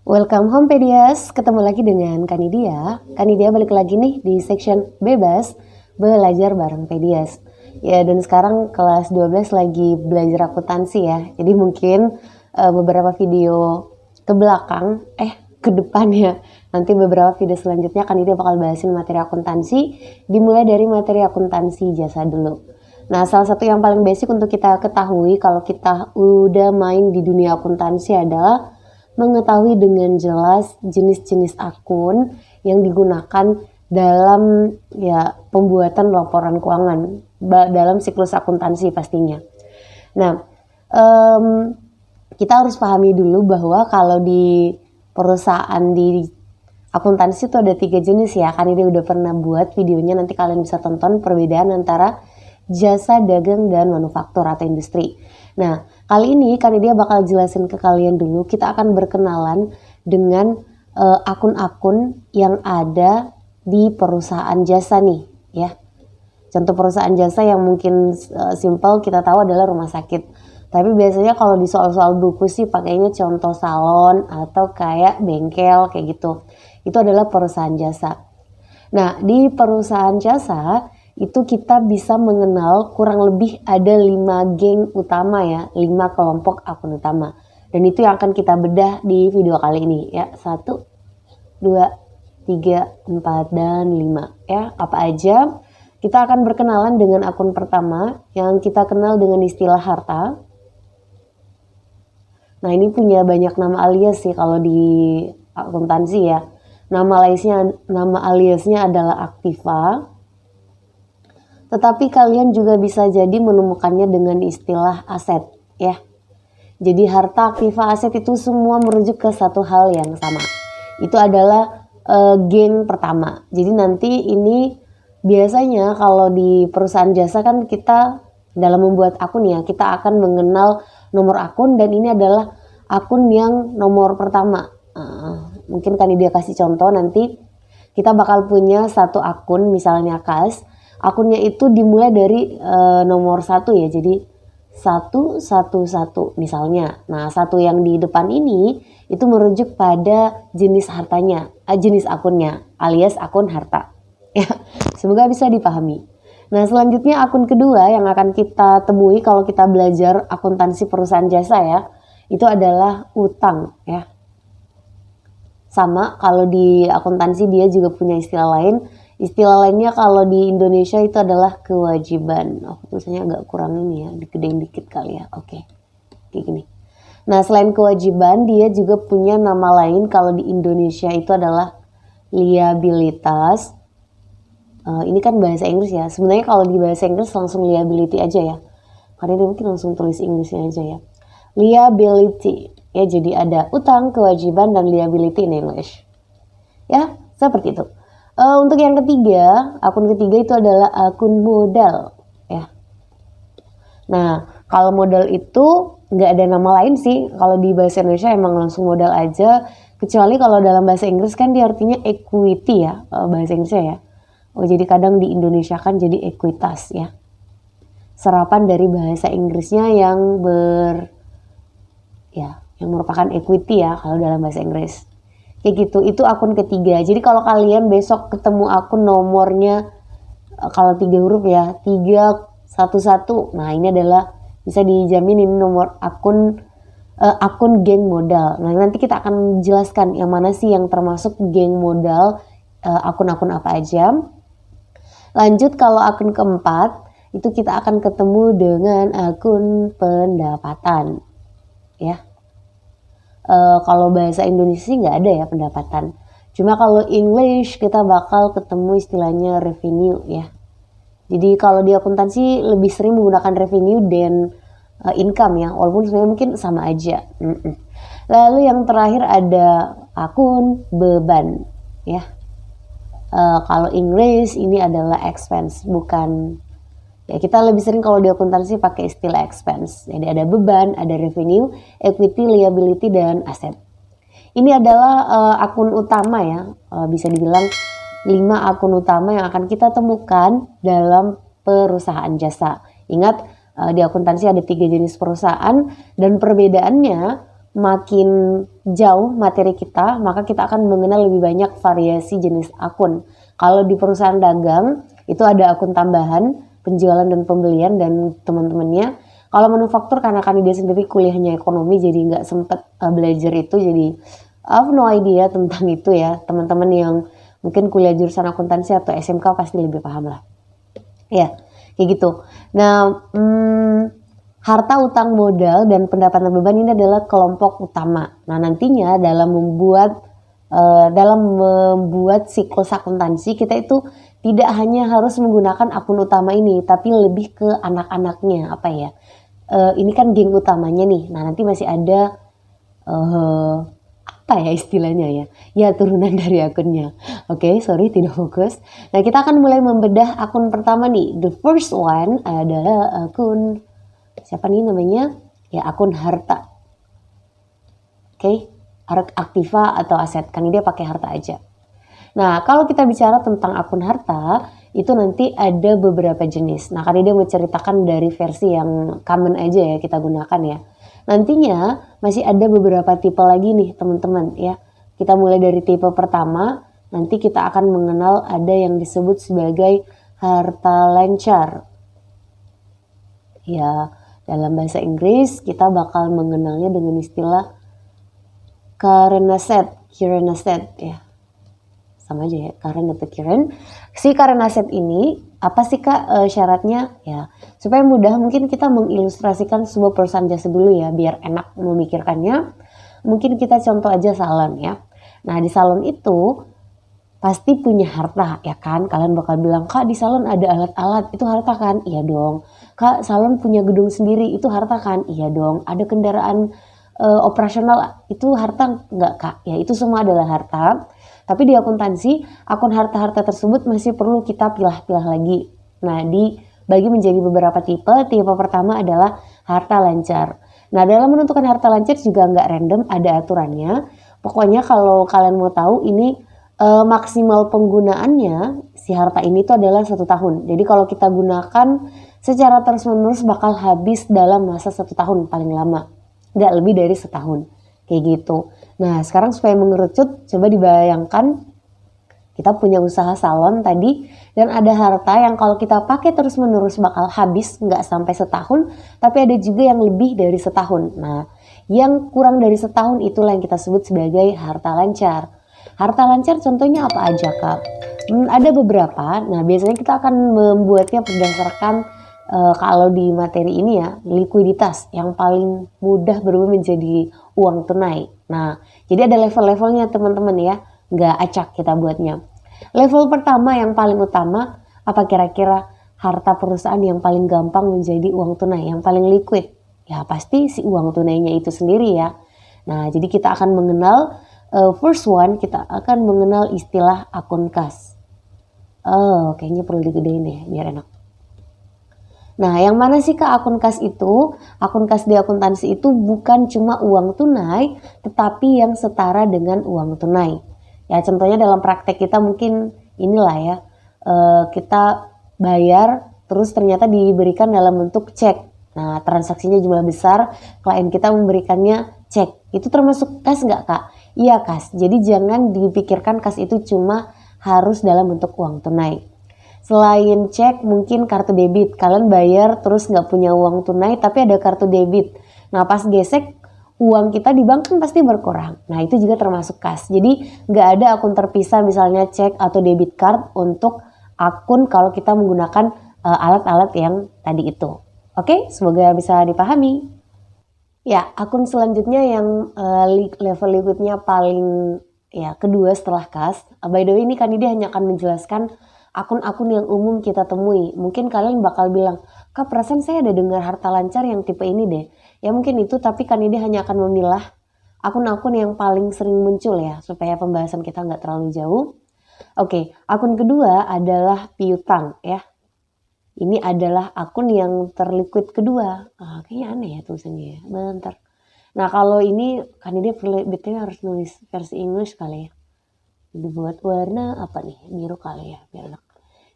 Welcome home Pedias, ketemu lagi dengan Kanidia. Kanidia balik lagi nih di section bebas belajar bareng Pedias. Ya, dan sekarang kelas 12 lagi belajar akuntansi ya. Jadi mungkin beberapa video ke belakang, ke depan ya. Nanti beberapa video selanjutnya Kanidia bakal bahasin materi akuntansi, dimulai dari materi akuntansi jasa dulu. Nah, salah satu yang paling basic untuk kita ketahui kalau kita udah main di dunia akuntansi adalah mengetahui dengan jelas jenis-jenis akun yang digunakan dalam pembuatan laporan keuangan dalam siklus akuntansi pastinya. Nah, kita harus pahami dulu bahwa kalau di perusahaan di akuntansi itu ada 3 jenis ya. Kan ini udah pernah buat videonya, nanti kalian bisa tonton perbedaan antara jasa, dagang, dan manufaktur atau industri. Nah, kali ini Kanidia bakal jelasin ke kalian dulu. Kita akan berkenalan dengan akun-akun yang ada di perusahaan jasa nih ya. Contoh perusahaan jasa yang mungkin simple kita tahu adalah rumah sakit. Tapi biasanya kalau di soal-soal buku sih pakainya contoh salon atau kayak bengkel kayak gitu. Itu adalah perusahaan jasa. Nah, di perusahaan jasa itu kita bisa mengenal kurang lebih ada 5 geng utama ya, 5 kelompok akun utama. Dan itu yang akan kita bedah di video kali ini ya. 1, 2, 3, 4, dan 5 ya. Apa aja? Kita akan berkenalan dengan akun pertama yang kita kenal dengan istilah harta. Nah, ini punya banyak nama alias sih kalau di akuntansi ya. Nama aliasnya adalah aktiva. Tetapi kalian juga bisa jadi menemukannya dengan istilah aset ya. Jadi harta, aktiva, aset itu semua merujuk ke satu hal yang sama. Itu adalah geng pertama. Jadi nanti ini biasanya kalau di perusahaan jasa kan kita dalam membuat akun ya, kita akan mengenal nomor akun dan ini adalah akun yang nomor pertama. Mungkin kan dia kasih contoh nanti kita bakal punya satu akun misalnya kas. Akunnya itu dimulai dari nomor 1 ya, jadi 111 misalnya. Nah, 1 yang di depan ini itu merujuk pada jenis hartanya, jenis akunnya alias akun harta. Ya, semoga bisa dipahami. Nah, selanjutnya akun kedua yang akan kita temui kalau kita belajar akuntansi perusahaan jasa ya, itu adalah utang ya. Sama kalau di akuntansi dia juga punya istilah lain. Istilah lainnya kalau di Indonesia itu adalah kewajiban. Tulisannya agak kurang ini ya, digedein dikit kali ya. Oke, kayak gini. Nah, selain kewajiban, dia juga punya nama lain kalau di Indonesia itu adalah liabilitas. Ini kan bahasa Inggris ya. Sebenarnya kalau di bahasa Inggris langsung liability aja ya. Karena dia mungkin langsung tulis Inggrisnya aja ya. Liability. Ya, jadi ada utang, kewajiban, dan liability in English. Ya, seperti itu. Untuk yang ketiga, akun ketiga itu adalah akun modal ya. Nah, kalau modal itu nggak ada nama lain sih. Kalau di bahasa Indonesia emang langsung modal aja. Kecuali kalau dalam bahasa Inggris kan dia artinya equity ya, bahasa Inggrisnya ya. Jadi kadang di Indonesia kan jadi ekuitas ya. Serapan dari bahasa Inggrisnya yang merupakan equity ya kalau dalam bahasa Inggris. Kayak gitu, itu akun ketiga. Jadi kalau kalian besok ketemu akun nomornya kalau 3 huruf ya, 311. Nah, ini adalah bisa dijamin ini nomor akun geng modal. Nah, nanti kita akan menjelaskan yang mana sih yang termasuk geng modal, akun-akun apa aja. Lanjut kalau akun keempat, itu kita akan ketemu dengan akun pendapatan. Ya. Kalau bahasa Indonesia sih nggak ada ya pendapatan. Cuma kalau English kita bakal ketemu istilahnya revenue ya. Jadi kalau di akuntansi lebih sering menggunakan revenue dan income ya. Walaupun sebenarnya mungkin sama aja. Lalu yang terakhir ada akun beban ya. Kalau English ini adalah expense, bukan ya, kita lebih sering kalau di akuntansi pakai istilah expense. Jadi ada beban, ada revenue, equity, liability, dan aset. Ini adalah akun utama ya, bisa dibilang 5 akun utama yang akan kita temukan dalam perusahaan jasa. Ingat, di akuntansi ada 3 jenis perusahaan dan perbedaannya makin jauh materi kita, maka kita akan mengenal lebih banyak variasi jenis akun. Kalau di perusahaan dagang, itu ada akun tambahan, penjualan dan pembelian dan teman-temannya. Kalau manufaktur karena kami dia sendiri kuliahnya ekonomi jadi nggak sempet belajar itu, jadi I have no idea tentang itu ya. Teman-teman yang mungkin kuliah jurusan akuntansi atau SMK pasti lebih paham lah. Ya, kayak gitu. Nah, harta, utang, modal, dan pendapatan beban ini adalah kelompok utama. Nah, nantinya dalam membuat siklus akuntansi kita itu tidak hanya harus menggunakan akun utama ini, tapi lebih ke anak-anaknya apa ya? Ini kan geng utamanya nih. Nah, nanti masih ada apa ya istilahnya ya? Ya turunan dari akunnya. Oke, sorry tidak fokus. Nah, kita akan mulai membedah akun pertama nih. The first one adalah akun siapa nih namanya? Ya akun harta. Oke, aktiva atau aset. Kan dia pakai harta aja. Nah, kalau kita bicara tentang akun harta, itu nanti ada beberapa jenis. Nah, kan dia menceritakan dari versi yang common aja ya kita gunakan ya. Nantinya masih ada beberapa tipe lagi nih teman-teman ya. Kita mulai dari tipe pertama, nanti kita akan mengenal ada yang disebut sebagai harta lancar. Ya, dalam bahasa Inggris kita bakal mengenalnya dengan istilah current asset ya. Sama aja ya, current atau current. Si current asset ini apa sih Kak syaratnya? Ya, supaya mudah mungkin kita mengilustrasikan sebuah perusahaan jasa dulu ya, biar enak memikirkannya. Mungkin kita contoh aja salon ya. Nah, di salon itu pasti punya harta ya kan. Kalian bakal bilang, Kak di salon ada alat-alat, itu harta kan? Iya dong. Kak salon punya gedung sendiri, itu harta kan? Iya dong. Ada kendaraan operasional, itu harta enggak Kak? Ya itu semua adalah harta. Tapi di akuntansi, akun harta-harta tersebut masih perlu kita pilah-pilah lagi. Nah, dibagi menjadi beberapa tipe. Tipe pertama adalah harta lancar. Nah, dalam menentukan harta lancar juga nggak random, ada aturannya. Pokoknya kalau kalian mau tahu ini maksimal penggunaannya si harta ini tuh adalah 1 tahun. Jadi kalau kita gunakan secara terus-menerus bakal habis dalam masa 1 tahun paling lama. Nggak lebih dari setahun. Kayak gitu. Nah, sekarang supaya mengerucut, coba dibayangkan kita punya usaha salon tadi dan ada harta yang kalau kita pakai terus-menerus bakal habis nggak sampai setahun, tapi ada juga yang lebih dari setahun. Nah, yang kurang dari setahun itulah yang kita sebut sebagai harta lancar. Harta lancar contohnya apa aja Kak? Ada beberapa. Nah, biasanya kita akan membuatnya berdasarkan kalau di materi ini ya, likuiditas yang paling mudah berubah menjadi uang tunai. Nah, jadi ada level-levelnya teman-teman ya, nggak acak kita buatnya. Level pertama yang paling utama, apa kira-kira harta perusahaan yang paling gampang menjadi uang tunai, yang paling liquid? Ya pasti si uang tunainya itu sendiri ya. Nah, jadi kita akan mengenal, first one kita akan mengenal istilah akun kas. Oh, kayaknya perlu digedein ya, biar enak. Nah, yang mana sih Kak akun kas itu? Akun kas di akuntansi itu bukan cuma uang tunai, tetapi yang setara dengan uang tunai. Ya, contohnya dalam praktek kita mungkin inilah ya, kita bayar terus ternyata diberikan dalam bentuk cek. Nah, transaksinya jumlah besar, klien kita memberikannya cek. Itu termasuk kas nggak Kak? Iya kas. Jadi jangan dipikirkan kas itu cuma harus dalam bentuk uang tunai. Selain cek mungkin kartu debit, kalian bayar terus nggak punya uang tunai tapi ada kartu debit. Nah pas gesek uang kita di bank kan pasti berkurang. Nah itu juga termasuk kas. Jadi nggak ada akun terpisah misalnya cek atau debit card untuk akun kalau kita menggunakan alat-alat yang tadi itu. Oke, semoga bisa dipahami. Ya, akun selanjutnya yang level liquidnya paling ya kedua setelah kas. By the way ini kan dia hanya akan menjelaskan akun-akun yang umum kita temui. Mungkin kalian bakal bilang, Kak perasaan saya ada dengar harta lancar yang tipe ini deh. Ya mungkin itu, tapi kan ini hanya akan memilah akun-akun yang paling sering muncul ya, supaya pembahasan kita nggak terlalu jauh. Oke, akun kedua adalah piutang ya. Ini adalah akun yang terliquid kedua. Kayaknya aneh ya tulisannya ya, bentar. Nah kalau ini, kan dia BTW harus nulis versi English kali ya. Dibuat warna apa nih, biru kali ya biar enak.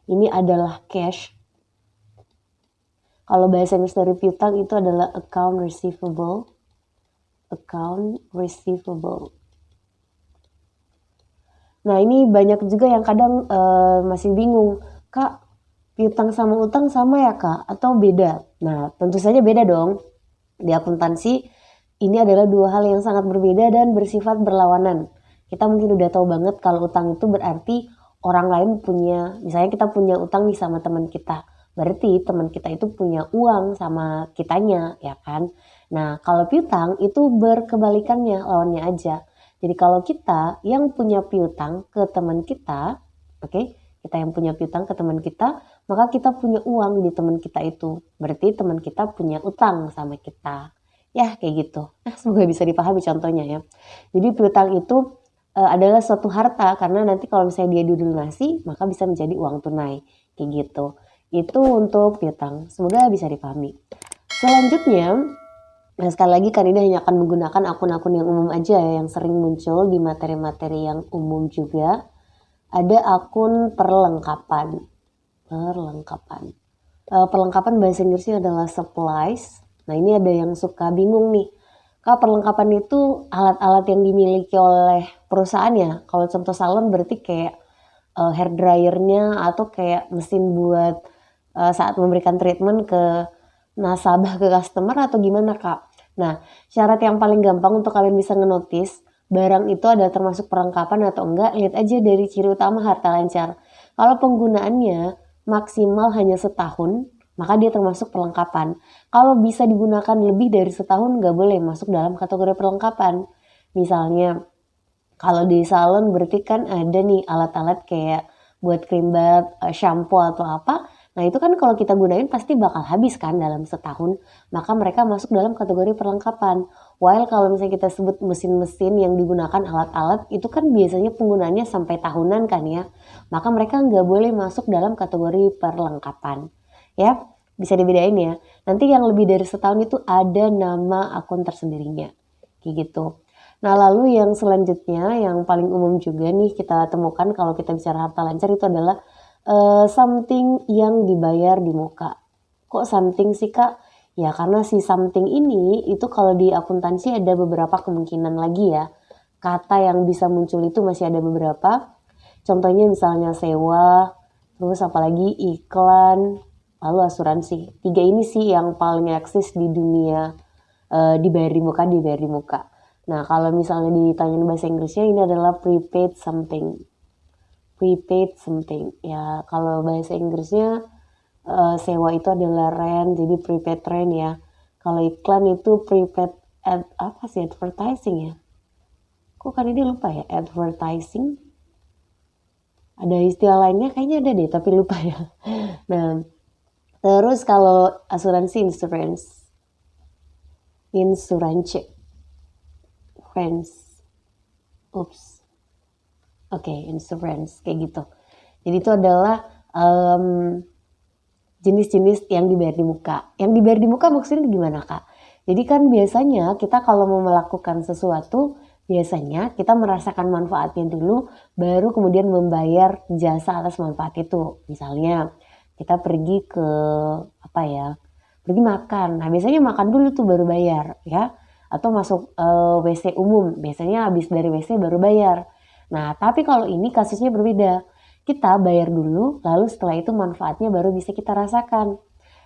Ini adalah cash. Kalau bahasa Inggris dari piutang itu adalah account receivable. account receivable. Nah ini banyak juga yang kadang masih bingung, Kak, piutang sama utang sama ya Kak atau beda? Nah tentu saja beda dong. Di akuntansi ini adalah dua hal yang sangat berbeda dan bersifat berlawanan. Kita mungkin udah tahu banget kalau utang itu berarti orang lain punya, misalnya kita punya utang nih sama teman kita. Berarti teman kita itu punya uang sama kitanya, ya kan? Nah, kalau piutang itu berkebalikannya, lawannya aja. Jadi kalau kita yang punya piutang ke teman kita, oke, kita yang punya piutang ke teman kita, maka kita punya uang di teman kita itu. Berarti teman kita punya utang sama kita. Ya, kayak gitu. Nah, semoga bisa dipahami contohnya ya. Jadi piutang itu adalah suatu harta karena nanti kalau misalnya dia dilunasi, maka bisa menjadi uang tunai. Kayak gitu. Itu untuk piutang. Semoga bisa dipahami. Selanjutnya, nah sekali lagi kan ini hanya akan menggunakan akun-akun yang umum aja ya, yang sering muncul di materi-materi yang umum juga. Ada akun perlengkapan. Perlengkapan bahasa Inggrisnya adalah supplies. Nah ini ada yang suka bingung nih. Kak, perlengkapan itu alat-alat yang dimiliki oleh perusahaan ya. Kalau contoh salon berarti kayak hair dryernya atau kayak mesin buat saat memberikan treatment ke nasabah ke customer atau gimana Kak? Nah, syarat yang paling gampang untuk kalian bisa ngenotis barang itu ada termasuk perlengkapan atau enggak, lihat aja dari ciri utama harta lancar. Kalau penggunaannya maksimal hanya setahun, maka dia termasuk perlengkapan. Kalau bisa digunakan lebih dari setahun, nggak boleh masuk dalam kategori perlengkapan. Misalnya, kalau di salon berarti kan ada nih alat-alat kayak buat krim bath, shampoo atau apa. Nah itu kan kalau kita gunain pasti bakal habis kan dalam setahun. Maka mereka masuk dalam kategori perlengkapan. While kalau misalnya kita sebut mesin-mesin yang digunakan alat-alat itu kan biasanya penggunaannya sampai tahunan kan ya. Maka mereka nggak boleh masuk dalam kategori perlengkapan. Ya, bisa dibedain ya. Nanti yang lebih dari setahun itu ada nama akun tersendirinya. Kayak gitu. Nah lalu yang selanjutnya yang paling umum juga nih kita temukan kalau kita bicara harta lancar itu adalah something yang dibayar di muka. Kok something sih Kak? Ya karena si something ini itu kalau di akuntansi ada beberapa kemungkinan lagi ya. Kata yang bisa muncul itu masih ada beberapa. Contohnya misalnya sewa, terus apalagi iklan, lalu asuransi. Tiga ini sih yang paling eksis di dunia dibayar di muka. Nah, kalau misalnya ditanyain bahasa Inggrisnya ini adalah prepaid something. Prepaid something. Ya, kalau bahasa Inggrisnya sewa itu adalah rent, jadi prepaid rent ya. Kalau iklan itu prepaid apa sih advertising ya? Kok kan ini lupa ya, advertising. Ada istilah lainnya kayaknya ada deh, tapi lupa ya. Nah, terus kalau asuransi insurance. Insurance. Friends. Oops. Oke, insurance kayak gitu. Jadi itu adalah jenis-jenis yang dibayar di muka. Yang dibayar di muka maksudnya gimana Kak? Jadi kan biasanya kita kalau mau melakukan sesuatu, biasanya kita merasakan manfaatnya dulu, baru kemudian membayar jasa atas manfaat itu. Misalnya kita pergi ke apa ya, pergi makan. Nah biasanya makan dulu tuh baru bayar ya. Atau masuk WC umum, biasanya habis dari WC baru bayar. Nah, tapi kalau ini kasusnya berbeda. Kita bayar dulu, lalu setelah itu manfaatnya baru bisa kita rasakan.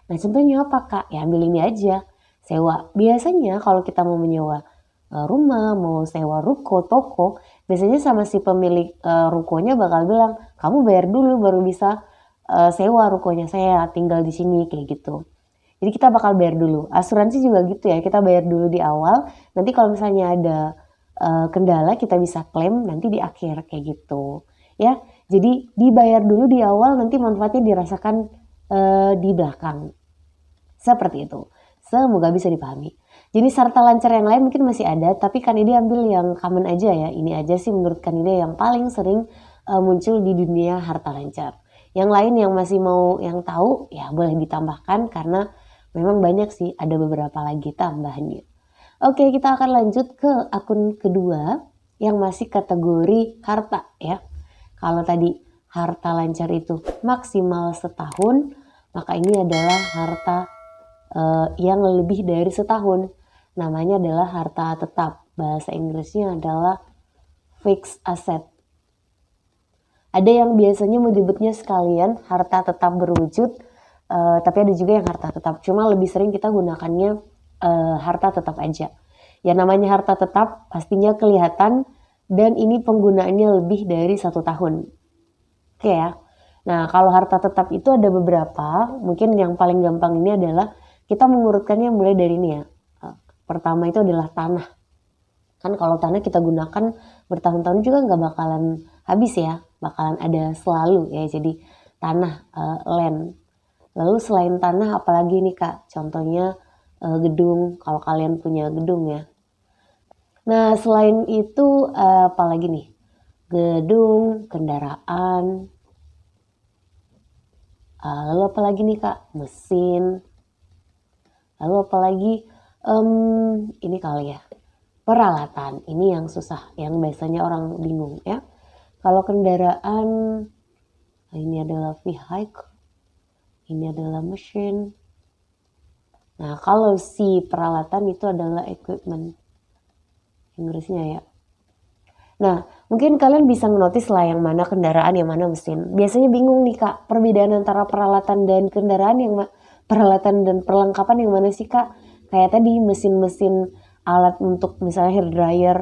Nah, contohnya apa Kak? Ya ambil ini aja, sewa. Biasanya kalau kita mau menyewa rumah, mau sewa ruko, toko, biasanya sama si pemilik rukonya bakal bilang, kamu bayar dulu baru bisa sewa rukonya saya, tinggal di sini, kayak gitu. Jadi kita bakal bayar dulu. Asuransi juga gitu ya, kita bayar dulu di awal. Nanti kalau misalnya ada kendala kita bisa klaim nanti di akhir kayak gitu. Ya, jadi dibayar dulu di awal nanti manfaatnya dirasakan di belakang. Seperti itu. Semoga bisa dipahami. Jadi harta lancar yang lain mungkin masih ada, tapi kan ini ambil yang common aja ya. Ini aja sih menurut Kanida yang paling sering muncul di dunia harta lancar. Yang lain yang masih mau yang tahu ya boleh ditambahkan karena memang banyak sih, ada beberapa lagi tambahannya. Oke, kita akan lanjut ke akun kedua yang masih kategori harta ya. Kalau tadi harta lancar itu maksimal setahun, maka ini adalah harta yang lebih dari setahun. namanya adalah harta tetap. Bahasa Inggrisnya adalah fixed asset. Ada yang biasanya menyebutnya sekalian harta tetap berwujud, tapi ada juga yang harta tetap. Cuma lebih sering kita gunakannya harta tetap aja. Yang namanya harta tetap pastinya kelihatan dan ini penggunaannya lebih dari 1 tahun. Oke ya. Nah, kalau harta tetap itu ada beberapa. Mungkin yang paling gampang ini adalah kita mengurutkannya mulai dari ini ya. Pertama itu adalah tanah. Kan kalau tanah kita gunakan bertahun-tahun juga nggak bakalan habis ya. Bakalan ada selalu ya. Jadi tanah, land. Lalu selain tanah apalagi nih Kak? Contohnya gedung, kalau kalian punya gedung ya. Nah, selain itu apalagi nih? Gedung, kendaraan, lalu apalagi nih Kak? Mesin, lalu apalagi ini kali ya, peralatan. Ini yang susah, yang biasanya orang bingung ya. Kalau kendaraan, ini adalah vehicle, ini adalah mesin. Nah, kalau si peralatan itu adalah equipment. Inggrisnya ya. Nah, mungkin kalian bisa notice lah yang mana kendaraan, yang mana mesin. Biasanya bingung nih Kak, perbedaan antara peralatan dan kendaraan peralatan dan perlengkapan yang mana sih Kak? Kayak tadi mesin-mesin alat untuk misalnya hair dryer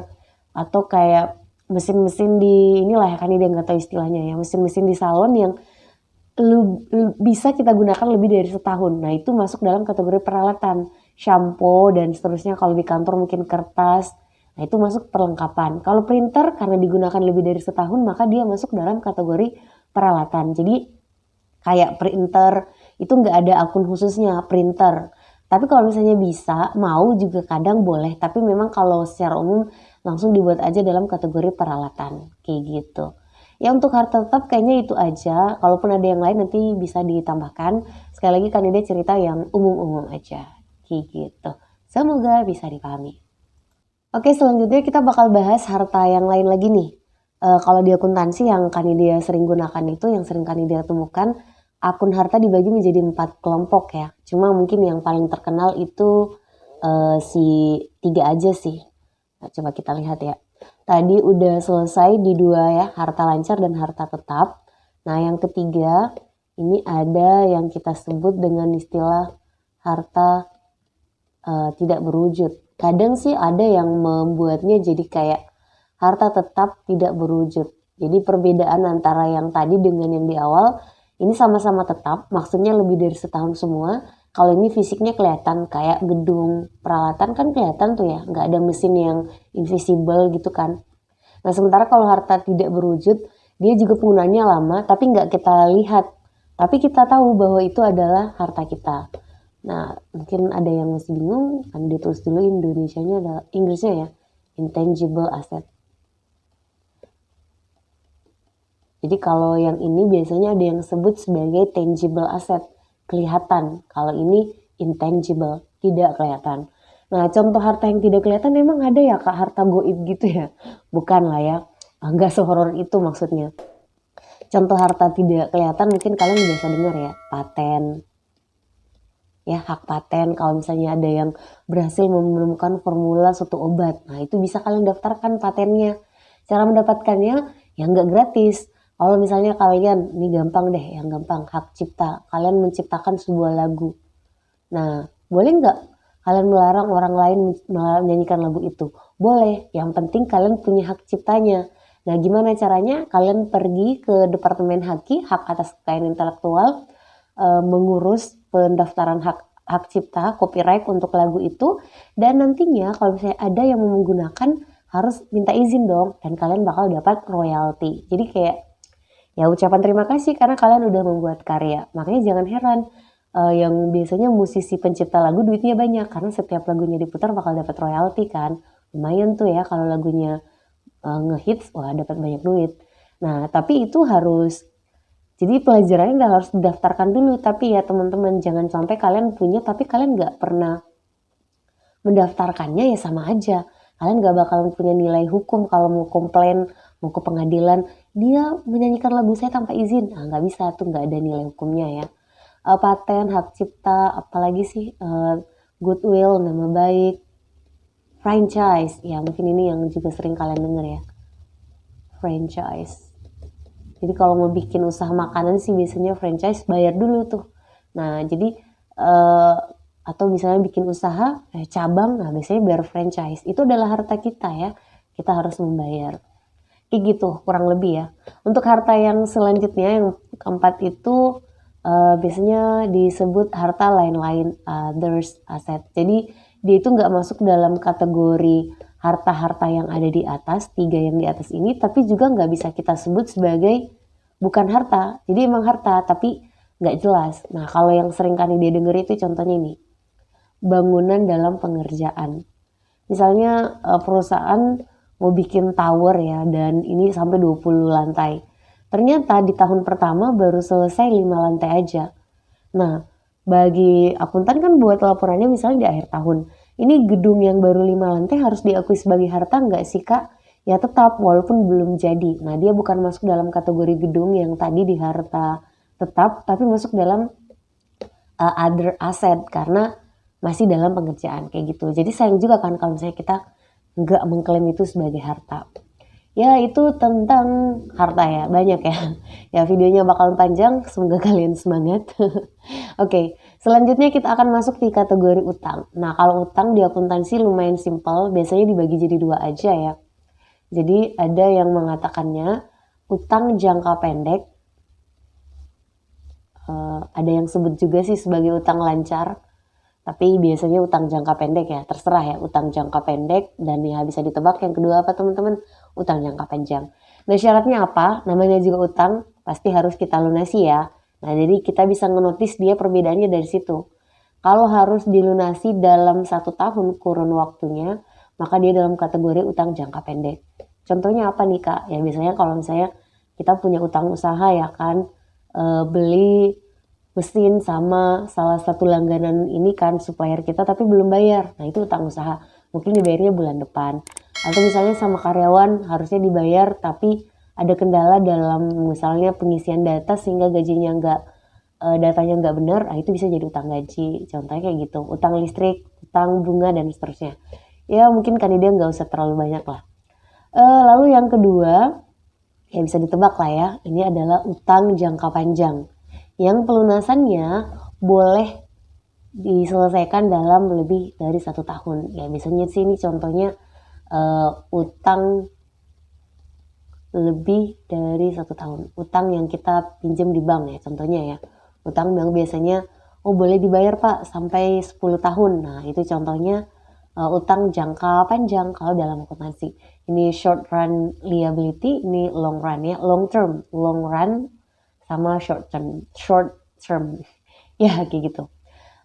atau kayak mesin-mesin di inilah ya kan dia nggak tahu istilahnya ya, mesin-mesin di salon yang bisa kita gunakan lebih dari setahun. Nah, itu masuk dalam kategori peralatan. Shampoo dan seterusnya kalau di kantor mungkin kertas. Nah, itu masuk perlengkapan. Kalau printer karena digunakan lebih dari setahun maka dia masuk dalam kategori peralatan. Jadi kayak printer itu nggak ada akun khususnya printer. Tapi kalau misalnya bisa, mau juga kadang boleh. Tapi memang kalau secara umum langsung dibuat aja dalam kategori peralatan. Kayak gitu. Ya untuk harta tetap kayaknya itu aja. Kalaupun ada yang lain nanti bisa ditambahkan. Sekali lagi kan ini cerita yang umum-umum aja. Kayak gitu. Semoga bisa dipahami. Oke, selanjutnya kita bakal bahas harta yang lain lagi nih. Kalau di akuntansi yang Kanidia sering gunakan itu, yang sering Kanidia temukan, akun harta dibagi menjadi 4 kelompok ya. Cuma mungkin yang paling terkenal itu si 3 aja sih. Nah, coba kita lihat ya. Tadi udah selesai di 2 ya, harta lancar dan harta tetap. Nah, yang ketiga ini ada yang kita sebut dengan istilah harta tidak berwujud. Kadang sih ada yang membuatnya jadi kayak harta tetap tidak berwujud. Jadi perbedaan antara yang tadi dengan yang di awal, ini sama-sama tetap, maksudnya lebih dari setahun semua. Kalau ini fisiknya kelihatan kayak gedung, peralatan kan kelihatan tuh ya, nggak ada mesin yang invisible gitu kan. Nah sementara kalau harta tidak berwujud, dia juga penggunaannya lama tapi nggak kita lihat. Tapi kita tahu bahwa itu adalah harta kita. Nah mungkin ada yang masih bingung, kan ditulis dulu Indonesianya adalah Inggrisnya ya, intangible asset. Jadi kalau yang ini biasanya ada yang sebut sebagai tangible asset, kelihatan. Kalau ini intangible, tidak kelihatan. Nah contoh harta yang tidak kelihatan memang ada ya Kak, harta goib gitu ya? Bukan lah ya, nggak sehoror itu maksudnya. Contoh harta tidak kelihatan mungkin kalian biasa dengar ya, paten. Ya hak paten kalau misalnya ada yang berhasil menemukan formula suatu obat. Nah itu bisa kalian daftarkan patennya. Cara mendapatkannya ya nggak gratis. Kalau misalnya kalian, ini gampang deh, yang gampang, hak cipta. Kalian menciptakan sebuah lagu. Nah, boleh nggak kalian melarang orang lain menyanyikan lagu itu? Boleh, yang penting kalian punya hak ciptanya. Nah, gimana caranya? Kalian pergi ke Departemen hak atas kekayaan intelektual, mengurus pendaftaran hak cipta, copyright untuk lagu itu. Dan nantinya kalau misalnya ada yang mau menggunakan, harus minta izin dong. Dan kalian bakal dapat royalti. Jadi kayak ya ucapan terima kasih karena kalian udah membuat karya. Makanya jangan heran yang biasanya musisi pencipta lagu duitnya banyak karena setiap lagunya diputar bakal dapat royalti kan. Lumayan tuh ya kalau lagunya ngehits, wah dapat banyak duit. Nah tapi itu harus, jadi pelajarannya harus didaftarkan dulu. Tapi ya teman-teman jangan sampai kalian punya tapi kalian nggak pernah mendaftarkannya, ya sama aja. Kalian gak bakalan punya nilai hukum kalau mau komplain, mau ke pengadilan, dia menyanyikan lagu saya tanpa izin. Nah gak bisa tuh, gak ada nilai hukumnya ya. Paten, hak cipta, apalagi sih, goodwill, nama baik. franchise. Ya mungkin ini yang juga sering kalian dengar ya. Franchise. Jadi kalau mau bikin usaha makanan sih biasanya franchise bayar dulu tuh. Nah jadi atau misalnya bikin usaha cabang, nah biasanya bayar franchise. Itu adalah harta kita ya. Kita harus membayar. Kayak gitu kurang lebih ya. Untuk harta yang selanjutnya yang keempat itu biasanya disebut harta lain-lain, others asset. Jadi dia itu nggak masuk dalam kategori harta-harta yang ada di atas, 3 yang di atas ini, tapi juga nggak bisa kita sebut sebagai bukan harta. Jadi emang harta tapi nggak jelas. Nah kalau yang sering kali dia dengar itu contohnya ini, bangunan dalam pengerjaan. Misalnya perusahaan mau bikin tower ya dan ini sampai 20 lantai. Ternyata di tahun pertama baru selesai 5 lantai aja. Nah, bagi akuntan kan buat laporannya misalnya di akhir tahun. Ini gedung yang baru 5 lantai harus diakui sebagai harta nggak sih Kak? Ya tetap walaupun belum jadi. Nah dia bukan masuk dalam kategori gedung yang tadi di harta tetap, tapi masuk dalam other asset karena masih dalam pengerjaan kayak gitu. Jadi sayang juga kan kalau misalnya kita nggak mengklaim itu sebagai harta. Ya itu tentang harta ya, banyak ya. Ya videonya bakalan panjang, semoga kalian semangat. Oke, selanjutnya kita akan masuk di kategori utang. Nah kalau utang di akuntansi lumayan simpel, biasanya dibagi jadi 2 aja ya. Jadi ada yang mengatakannya utang jangka pendek, ada yang sebut juga sih sebagai utang lancar. Tapi biasanya utang jangka pendek ya, terserah ya, utang jangka pendek dan ya bisa ditebak yang kedua apa teman-teman? Utang jangka panjang. Nah syaratnya apa? Namanya juga utang, pasti harus kita lunasi ya. Nah jadi kita bisa ngenotis dia perbedaannya dari situ. Kalau harus dilunasi dalam 1 tahun kurun waktunya, maka dia dalam kategori utang jangka pendek. Contohnya apa nih Kak? Ya biasanya kalau misalnya kita punya utang usaha ya kan, beli mesin sama salah satu langganan ini kan supplier kita tapi belum bayar. Nah itu utang usaha. Mungkin dibayarnya bulan depan. Atau misalnya sama karyawan harusnya dibayar tapi ada kendala dalam misalnya pengisian data sehingga gajinya datanya nggak benar. Nah itu bisa jadi utang gaji. Contohnya kayak gitu. Utang listrik, utang bunga dan seterusnya. Ya mungkin kan dia nggak usah terlalu banyak lah. Lalu yang kedua ya bisa ditebak lah ya. Ini adalah utang jangka panjang yang pelunasannya boleh diselesaikan dalam lebih dari 1 tahun. Ya biasanya sih ini contohnya utang lebih dari 1 tahun. Utang yang kita pinjam di bank ya contohnya ya. Utang yang biasanya boleh dibayar Pak sampai 10 tahun. Nah itu contohnya utang jangka panjang kalau dalam akuntansi. Ini short run liability, ini long run ya. Long term, long run sama short term ya kayak gitu.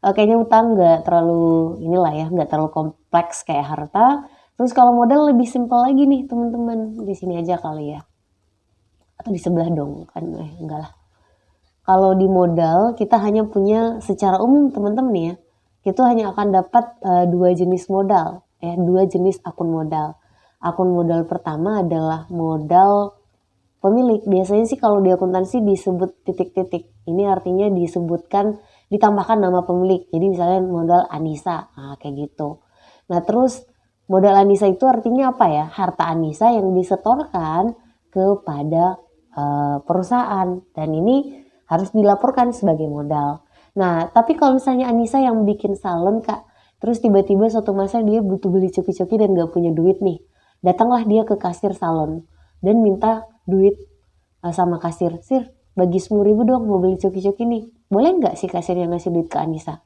Kayaknya utang nggak terlalu inilah ya, nggak terlalu kompleks kayak harta. Terus kalau modal lebih simpel lagi nih teman-teman, di sini aja kali ya atau di sebelah dong kan enggak lah. Kalau di modal kita hanya punya secara umum teman-teman ya, kita hanya akan dapat 2 jenis modal ya, 2 jenis akun modal. Akun modal pertama adalah modal pemilik. Biasanya sih kalau di akuntansi disebut titik-titik. Ini artinya disebutkan, ditambahkan nama pemilik. Jadi misalnya modal Anissa, nah kayak gitu. Nah terus modal Anissa itu artinya apa ya? Harta Anissa yang disetorkan kepada perusahaan. Dan ini harus dilaporkan sebagai modal. Nah tapi kalau misalnya Anissa yang bikin salon Kak, terus tiba-tiba suatu masa dia butuh beli cuki-cuki dan gak punya duit nih. Datanglah dia ke kasir salon dan minta duit sama kasir. Sir, bagi 10.000 dong mau beli cuki-cuki nih. Boleh nggak si kasir yang ngasih duit ke Anissa?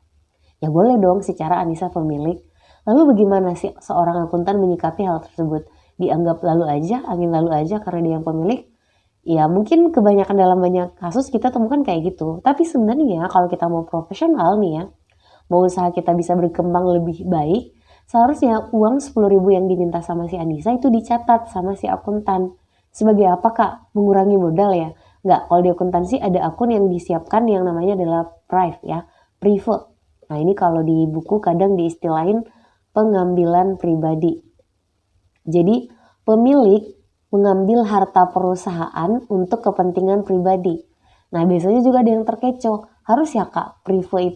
Ya boleh dong secara Anissa pemilik. Lalu bagaimana sih seorang akuntan menyikapi hal tersebut? Dianggap lalu aja, angin lalu aja karena dia yang pemilik? Ya mungkin kebanyakan dalam banyak kasus kita temukan kayak gitu. Tapi sebenarnya kalau kita mau profesional nih ya, mau usaha kita bisa berkembang lebih baik, seharusnya uang 10.000 yang diminta sama si Anissa itu dicatat sama si akuntan. Sebagai apa Kak? Mengurangi modal ya? Enggak, kalau di akuntansi ada akun yang disiapkan yang namanya adalah private ya, private. Nah ini kalau di buku kadang diistilahin pengambilan pribadi. Jadi pemilik mengambil harta perusahaan untuk kepentingan pribadi. Nah biasanya juga ada yang terkecoh, harus ya Kak, Prive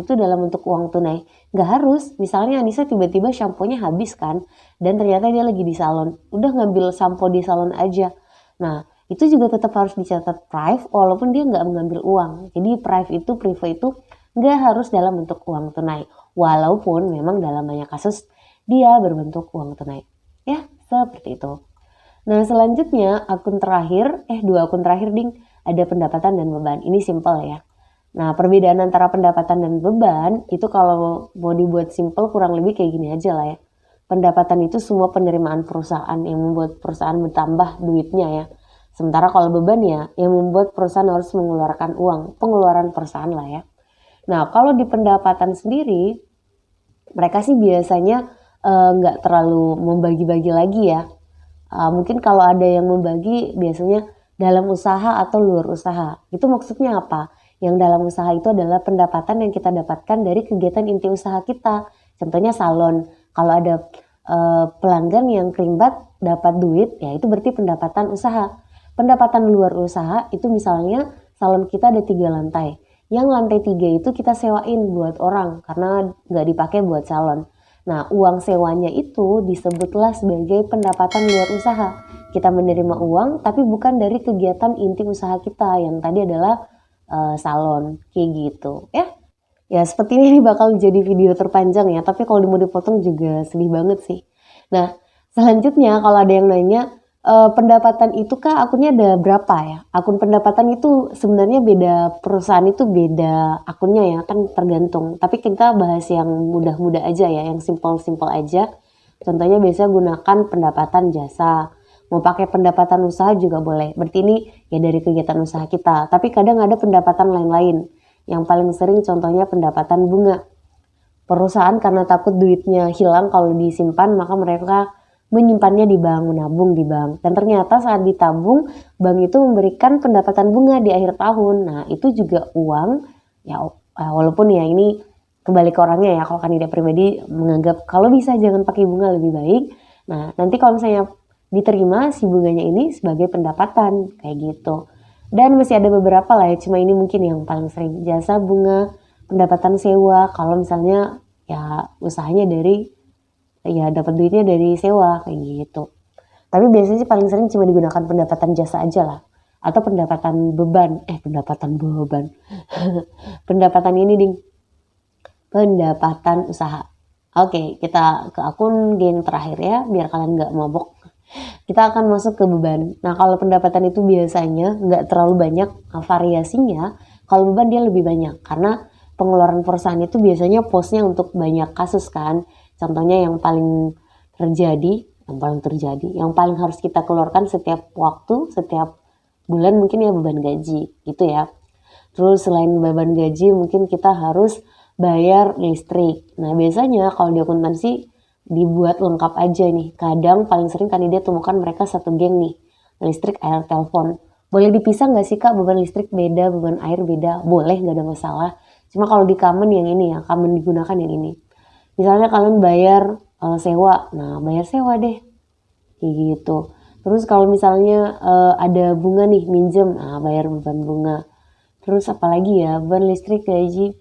itu dalam bentuk uang tunai? Nggak harus. Misalnya Anissa tiba-tiba shampoo-nya habis kan, dan ternyata dia lagi di salon. Udah ngambil sampo di salon aja. Nah, itu juga tetap harus dicatat Prive walaupun dia nggak mengambil uang. Jadi Prive itu nggak harus dalam bentuk uang tunai. Walaupun memang dalam banyak kasus dia berbentuk uang tunai. Ya, seperti itu. Nah, selanjutnya dua akun terakhir ding, ada pendapatan dan beban. Ini simple ya. Nah, perbedaan antara pendapatan dan beban itu kalau mau dibuat simple kurang lebih kayak gini aja lah ya. Pendapatan itu semua penerimaan perusahaan yang membuat perusahaan bertambah duitnya ya. Sementara kalau beban ya yang membuat perusahaan harus mengeluarkan uang, pengeluaran perusahaan lah ya. Nah, kalau di pendapatan sendiri, mereka sih biasanya nggak terlalu membagi-bagi lagi ya. Mungkin kalau ada yang membagi biasanya dalam usaha atau luar usaha. Itu maksudnya apa? Yang dalam usaha itu adalah pendapatan yang kita dapatkan dari kegiatan inti usaha kita. Contohnya salon. Kalau ada pelanggan yang kerimbat dapat duit, ya itu berarti pendapatan usaha. Pendapatan luar usaha itu misalnya salon kita ada 3 lantai. Yang lantai 3 itu kita sewain buat orang karena nggak dipakai buat salon. Nah, uang sewanya itu disebutlah sebagai pendapatan luar usaha. Kita menerima uang tapi bukan dari kegiatan inti usaha kita yang tadi adalah salon, kayak gitu ya. Ya seperti ini bakal jadi video terpanjang ya, tapi kalau mau dipotong juga sedih banget sih. Nah, selanjutnya kalau ada yang nanya, pendapatan itu Kak akunnya ada berapa ya? Akun pendapatan itu sebenarnya beda perusahaan itu beda akunnya ya, kan tergantung. Tapi kita bahas yang mudah-mudah aja ya, yang simple-simple aja. Contohnya biasanya gunakan pendapatan jasa. Mau pakai pendapatan usaha juga boleh. Berarti ini ya dari kegiatan usaha kita. Tapi kadang ada pendapatan lain-lain. Yang paling sering contohnya pendapatan bunga. Perusahaan karena takut duitnya hilang kalau disimpan, maka mereka menyimpannya di bank, menabung di bank. Dan ternyata saat ditabung, bank itu memberikan pendapatan bunga di akhir tahun. Nah, itu juga uang, ya walaupun ya ini kembali ke orangnya ya. Kalau kandidat pribadi menganggap kalau bisa jangan pakai bunga lebih baik. Nah, nanti kalau misalnya diterima si bunganya ini sebagai pendapatan, kayak gitu. Dan masih ada beberapa lah ya, cuma ini mungkin yang paling sering. Jasa bunga, pendapatan sewa, kalau misalnya ya usahanya dari ya dapat duitnya dari sewa kayak gitu. Tapi biasanya sih paling sering cuma digunakan pendapatan jasa aja lah, atau pendapatan beban, pendapatan ini ding, pendapatan usaha. Oke, kita ke akun geng terakhir ya, biar kalian nggak mabok. Kita akan masuk ke beban. Nah, kalau pendapatan itu biasanya nggak terlalu banyak variasinya. Kalau beban dia lebih banyak karena pengeluaran perusahaan itu biasanya posnya untuk banyak kasus kan. Contohnya yang paling yang paling harus kita keluarkan setiap waktu, setiap bulan mungkin ya beban gaji gitu ya. Terus selain beban gaji mungkin kita harus bayar listrik. Nah, biasanya kalau di akuntansi dibuat lengkap aja nih. Kadang paling sering kandidat temukan mereka satu geng nih. Listrik, air, telepon. Boleh dipisah nggak sih Kak? Beban listrik beda, beban air beda. Boleh, nggak ada masalah. Cuma kalau di common yang ini ya, common digunakan yang ini. Misalnya kalian bayar sewa. Nah, bayar sewa deh. Kayak gitu. Terus kalau misalnya ada bunga nih, minjem. Nah, bayar beban bunga. Terus apalagi ya, beban listrik, gaji.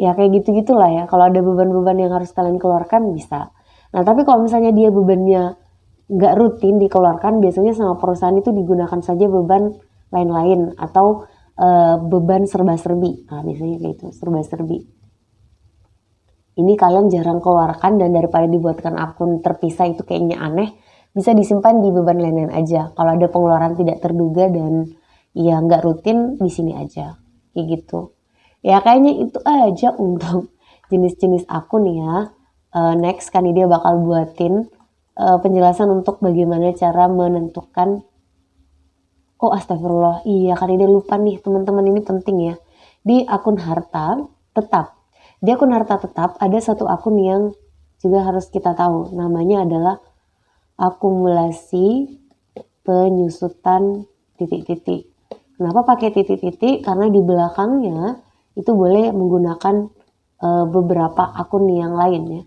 Ya kayak gitu-gitulah ya. Kalau ada beban-beban yang harus kalian keluarkan bisa. Nah, tapi kalau misalnya dia bebannya nggak rutin dikeluarkan, biasanya sama perusahaan itu digunakan saja beban lain-lain atau beban serba-serbi. Nah, biasanya kayak itu, serba-serbi. Ini kalian jarang keluarkan dan daripada dibuatkan akun terpisah itu kayaknya aneh, bisa disimpan di beban lain-lain aja. Kalau ada pengeluaran tidak terduga dan ya nggak rutin, di sini aja. Kayak gitu. Ya kayaknya itu aja untuk jenis-jenis akun ya. Next kan dia bakal buatin penjelasan untuk bagaimana cara menentukan. Oh astagfirullah, iya kan dia lupa nih teman-teman, ini penting ya. Di akun harta tetap. Di akun harta tetap ada satu akun yang juga harus kita tahu. Namanya adalah akumulasi penyusutan titik-titik. Kenapa pakai titik-titik? Karena di belakangnya itu boleh menggunakan beberapa akun yang lain ya.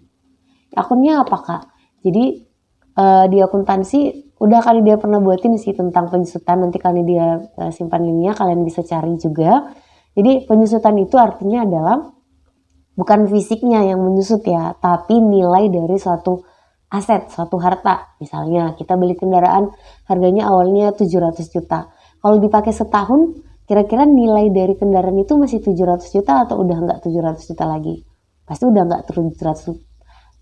Akunnya apa Kak? Jadi di akuntansi udah kali dia pernah buatin sih tentang penyusutan, nanti kali dia simpan linknya, kalian bisa cari juga. Jadi penyusutan itu artinya adalah bukan fisiknya yang menyusut ya, tapi nilai dari suatu aset, suatu harta. Misalnya kita beli kendaraan harganya awalnya 700 juta. Kalau dipakai setahun, kira-kira nilai dari kendaraan itu masih 700 juta atau udah nggak 700 juta lagi? Pasti udah nggak 700,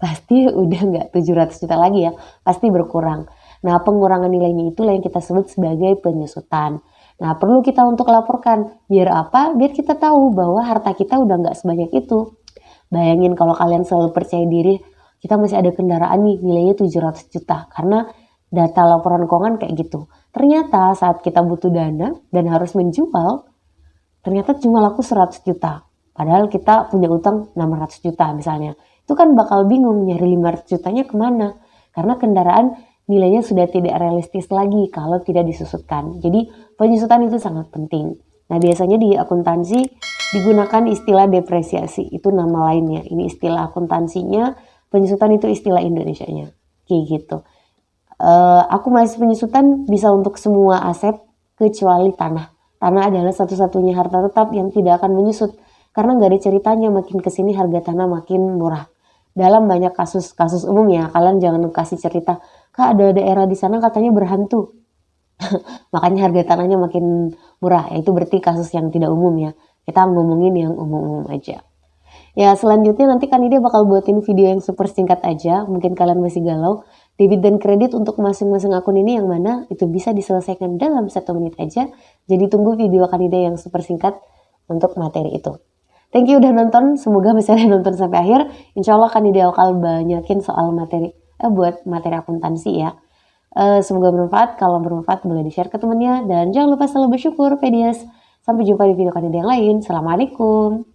pasti udah nggak 700 juta lagi ya, pasti berkurang. Nah, pengurangan nilainya itulah yang kita sebut sebagai penyusutan. Nah, perlu kita untuk laporkan. Biar apa? Biar kita tahu bahwa harta kita udah nggak sebanyak itu. Bayangin kalau kalian selalu percaya diri, kita masih ada kendaraan nih nilainya 700 juta. Karena data laporan keuangan kayak gitu. Ternyata saat kita butuh dana dan harus menjual, ternyata cuma laku 100 juta. Padahal kita punya utang 600 juta misalnya. Itu kan bakal bingung nyari 500 jutanya kemana. Karena kendaraan nilainya sudah tidak realistis lagi kalau tidak disusutkan. Jadi penyusutan itu sangat penting. Nah, biasanya di akuntansi digunakan istilah depresiasi, itu nama lainnya. Ini istilah akuntansinya, penyusutan itu istilah Indonesianya. Kayak gitu. Akumulasi penyusutan bisa untuk semua aset kecuali tanah. Tanah adalah satu-satunya harta tetap yang tidak akan menyusut. Karena nggak ada ceritanya makin kesini harga tanah makin murah. Dalam banyak kasus umum ya, kalian jangan kasih cerita, Kak ada daerah di sana katanya berhantu. Makanya harga tanahnya makin murah. Ya, itu berarti kasus yang tidak umum ya. Kita ngomongin yang umum-umum aja. Ya selanjutnya nanti kan dia bakal buatin video yang super singkat aja. Mungkin kalian masih galau. Debit dan kredit untuk masing-masing akun ini yang mana itu bisa diselesaikan dalam 1 menit aja. Jadi tunggu video Kanida yang super singkat untuk materi itu. Thank you udah nonton. Semoga bisa nonton sampai akhir. Insya Allah Kanida bakal banyakin soal materi buat materi akuntansi ya. Semoga bermanfaat. Kalau bermanfaat boleh di-share ke temennya. Dan jangan lupa selalu bersyukur, Pedias. Sampai jumpa di video Kanida yang lain. Assalamualaikum.